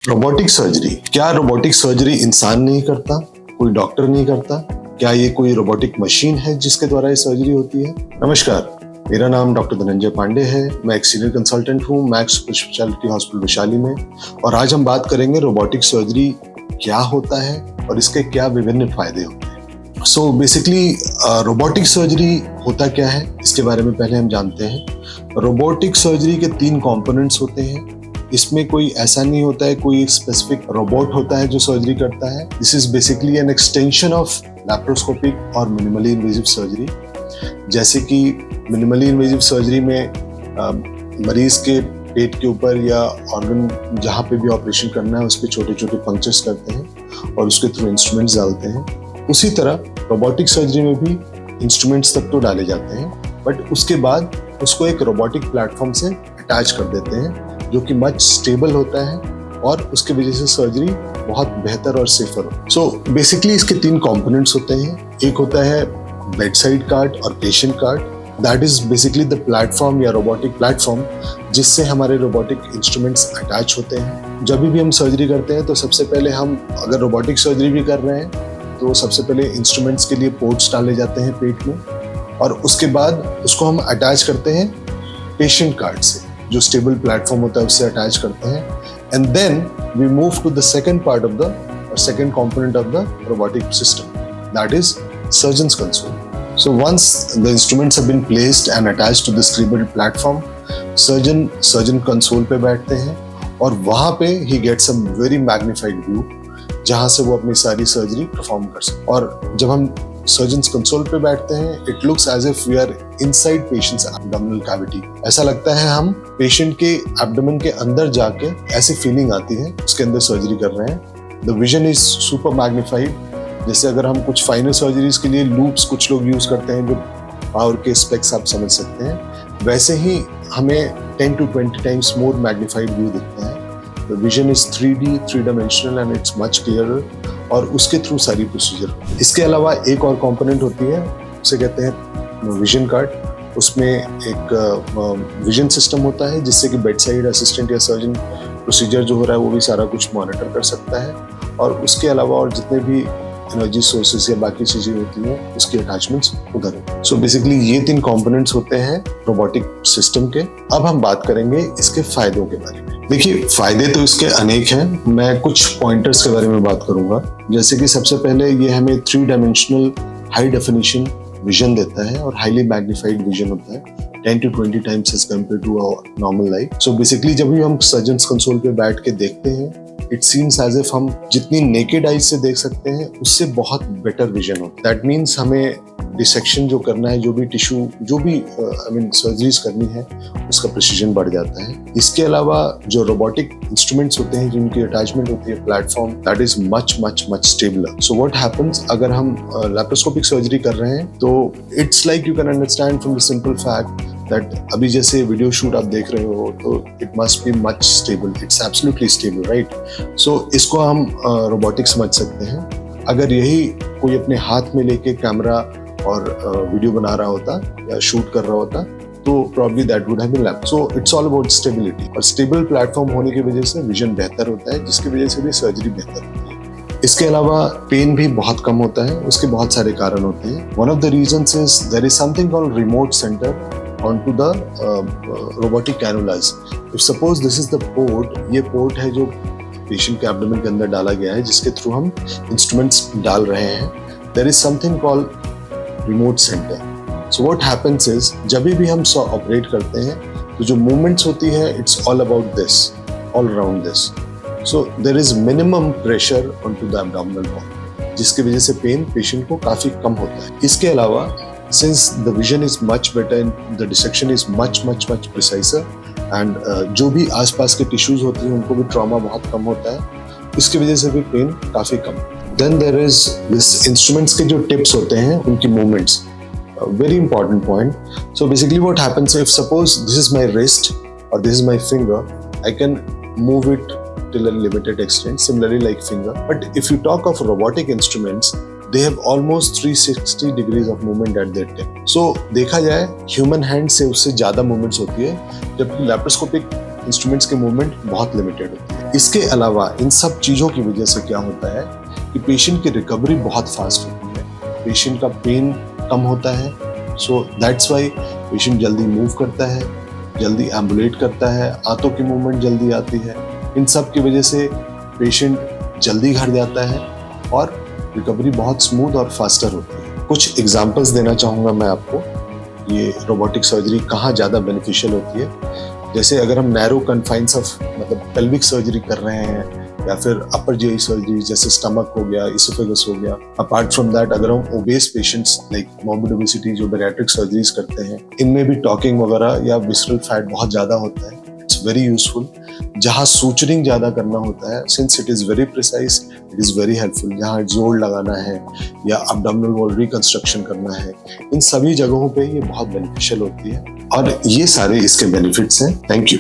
Robotic surgery, क्या robotic surgery इंसान नहीं करता, कोई डॉक्टर नहीं करता? क्या ये कोई रोबोटिक मशीन है जिसके द्वारा ये सर्जरी होती है? नमस्कार, मेरा नाम डॉक्टर धनंजय पांडे है। मैं एक सीनियर कंसल्टेंट हूँ max super speciality hospital Vaishali में, और आज हम बात करेंगे रोबोटिक सर्जरी क्या होता है और इसके क्या विभिन्न फायदे होते हैं। सो बेसिकली रोबोटिक सर्जरी होता क्या है, इसके बारे में पहले हम जानते हैं। रोबोटिक सर्जरी के 3 कंपोनेंट्स होते हैं। इसमें कोई ऐसा नहीं होता है कोई एक स्पेसिफिक रोबोट होता है जो सर्जरी करता है। This is basically an extension of laparoscopic और मिनिमली इन्वेजिव सर्जरी। जैसे कि मिनिमली इन्वेजिव सर्जरी में मरीज के पेट के ऊपर या ऑर्गन जहाँ पे भी ऑपरेशन करना है उस पर छोटे छोटे पंक्चर्स करते हैं और उसके थ्रू इंस्ट्रूमेंट्स डालते हैं। उसी तरह रोबोटिक सर्जरी में भी इंस्ट्रूमेंट्स तक तो डाले जाते हैं, बट उसके बाद उसको एक रोबोटिक प्लेटफॉर्म से अटैच कर देते हैं जो कि मच स्टेबल होता है और उसके वजह से सर्जरी बहुत बेहतर और सेफर हो। सो बेसिकली इसके 3 कंपोनेंट्स होते हैं। एक होता है बेड साइड कार्ट और patient cart. That is basically the platform या रोबोटिक प्लेटफॉर्म जिससे हमारे रोबोटिक इंस्ट्रूमेंट्स अटैच होते हैं। जब भी हम सर्जरी करते हैं तो सबसे पहले हम अगर रोबोटिक सर्जरी भी कर रहे हैं तो सबसे पहले इंस्ट्रूमेंट्स के लिए पोर्ट्स डाले जाते हैं पेट में, और उसके बाद उसको हम अटैच करते हैं पेशेंट कार्ट से, जो स्टेबल प्लेटफॉर्म होता है उससे अटैच करते हैं। And then we move to the second part of the second component of the robotic system, that is surgeons console. So once the instruments have been placed and attached to the stable platform, surgeon console पे बैठते हैं और वहां पे he gets a very magnified view जहां से वो अपनी सारी सर्जरी परफॉर्म कर सकते। और जब हम सर्जन्स कंसोल पे बैठते हैं, it looks as if we are inside patients abdominal cavity. ऐसा लगता है हम पेशेंट के एब्डोमेन के अंदर जाके, ऐसी फीलिंग आती है उसके अंदर सर्जरी कर रहे हैं। The vision is super magnified. जैसे अगर हम कुछ फाइनल सर्जरीज के लिए लूप्स कुछ लोग यूज करते हैं जो पावर के स्पेक्स आप समझ सकते हैं, वैसे ही हमें 10 to 20 times more magnified view दिखता है। The vision is 3D, 3 dimensional and it's much clearer, और उसके थ्रू सारी प्रोसीजर। इसके अलावा एक और कंपोनेंट होती है, उसे कहते हैं विजन कार्ड। उसमें एक विजन सिस्टम होता है जिससे कि बेड साइड असिस्टेंट या सर्जन प्रोसीजर जो हो रहा है वो भी सारा कुछ मॉनिटर कर सकता है, और उसके अलावा और जितने भी एनर्जी सोर्सेज या बाकी चीजें होती हैं उसकी अटैचमेंट्स उधर है। सो बेसिकली ये 3 कंपोनेंट्स होते हैं रोबोटिक सिस्टम के। अब हम बात करेंगे इसके फायदों के बारे में। देखिए, फायदे तो इसके अनेक हैं। मैं कुछ पॉइंटर्स के बारे में बात करूंगा। जैसे कि सबसे पहले ये हमें 3 डायमेंशनल हाई डेफिनेशन विजन देता है और हाईली मैग्निफाइड विजन होता है 10 to 20 times as compare to normal light. So basically जब भी हम सर्जन्स कंसोल पे बैठ के देखते हैं, इट सीम्स एज इफ हम जितनी नेकेड आइज से देख सकते हैं उससे बहुत बेटर विजन होता है। दैट मीन्स हमें डिसेक्शन जो करना है, जो भी टिश्यू, जो भी सर्जरीज करनी है, उसका प्रिसीजन बढ़ जाता है। इसके अलावा जो रोबोटिक इंस्ट्रूमेंट्स होते हैं जिनकी अटैचमेंट होती है platform, that is much much much stabler. So what happens, अगर हम लैप्रोस्कोपिक सर्जरी कर रहे हैं तो it's like you can understand from the simple fact that अभी जैसे वीडियो शूट आप देख रहे हो तो it must be much stable, it's absolutely stable, right. So इसको हम रोबोटिक समझ सकते हैं। अगर यही कोई अपने हाथ में लेके कैमरा और वीडियो बना रहा होता या शूट कर रहा होता तो probably that would have been lab. So it's all about stability, और स्टेबल प्लेटफॉर्म होने की वजह से विजन बेहतर होता है, जिसकी वजह से भी सर्जरी बेहतर होती है। इसके अलावा पेन भी बहुत कम होता है। उसके बहुत सारे कारण होते हैं। One of the reasons is there is something called remote center onto the robotic cannulas. If suppose this is the port, ये पोर्ट है जो पेशेंट के एब्डोमेन के अंदर डाला गया है जिसके थ्रू हम इंस्ट्रूमेंट्स डाल रहे हैं। There is something called remote center. So what happens is जब भी हम ऑपरेट करते हैं तो जो मूवमेंट्स होती है it's all about this, all around this. So there is minimum pressure onto the abdominal wall, जिसकी वजह से पेन पेशेंट को काफी कम होता है। इसके अलावा since the vision is much better and the dissection is much preciser, and जो भी आसपास के टिश्यूज होती हैं उनको भी ट्रॉमा बहुत कम होता है, इसकी वजह से भी पेन काफी कम। Then there is this instruments के जो टिप्स होते हैं उनकी movements, very important point. So basically what happens, if suppose this is my wrist or this is my finger, I can move it till a limited extent, similarly like finger. But if you talk of robotic instruments, they have almost 360 degrees of movement at their tip. So देखा जाए human hand से उससे ज्यादा movements होती है, जबकि laparoscopic instruments के movement बहुत लिमिटेड होती है। इसके अलावा इन सब चीज़ों की वजह से क्या होता है कि पेशेंट की रिकवरी बहुत फास्ट होती है, पेशेंट का पेन कम होता है, सो दैट्स वाई पेशेंट जल्दी मूव करता है, जल्दी एम्बुलेट करता है, हाथों की मूवमेंट जल्दी आती है। इन सब की वजह से पेशेंट जल्दी घर जाता है और रिकवरी बहुत स्मूथ और फास्टर होती है। कुछ एग्जांपल्स देना चाहूँगा मैं आपको, ये रोबोटिक सर्जरी कहाँ ज़्यादा बेनिफिशियल होती है। जैसे अगर हम नैरो कन्फाइंस ऑफ मतलब पेल्विक सर्जरी कर रहे हैं या फिर अपर जीआई सर्जरी जैसे स्टमक हो गया, इसोफेगस हो गया। अपार्ट फ्रॉम दैट अगर हम obese patients like morbid obesity जो बैरिएट्रिक सर्जरीज करते हैं, इनमें भी टॉकिंग वगैरह या विसरल फैट बहुत ज़्यादा होता है। It's very useful. जहाँ सूचरिंग ज़्यादा करना होता है, since it is very precise, it is very helpful. जहाँ जोड़ लगाना है या अब्डोमिनल वॉल रिकंस्ट्रक्शन करना है, इन सभी जगहों पे ये बहुत बेनिफिशियल होती है और ये सारे इसके बेनिफिट्स हैं। Thank you.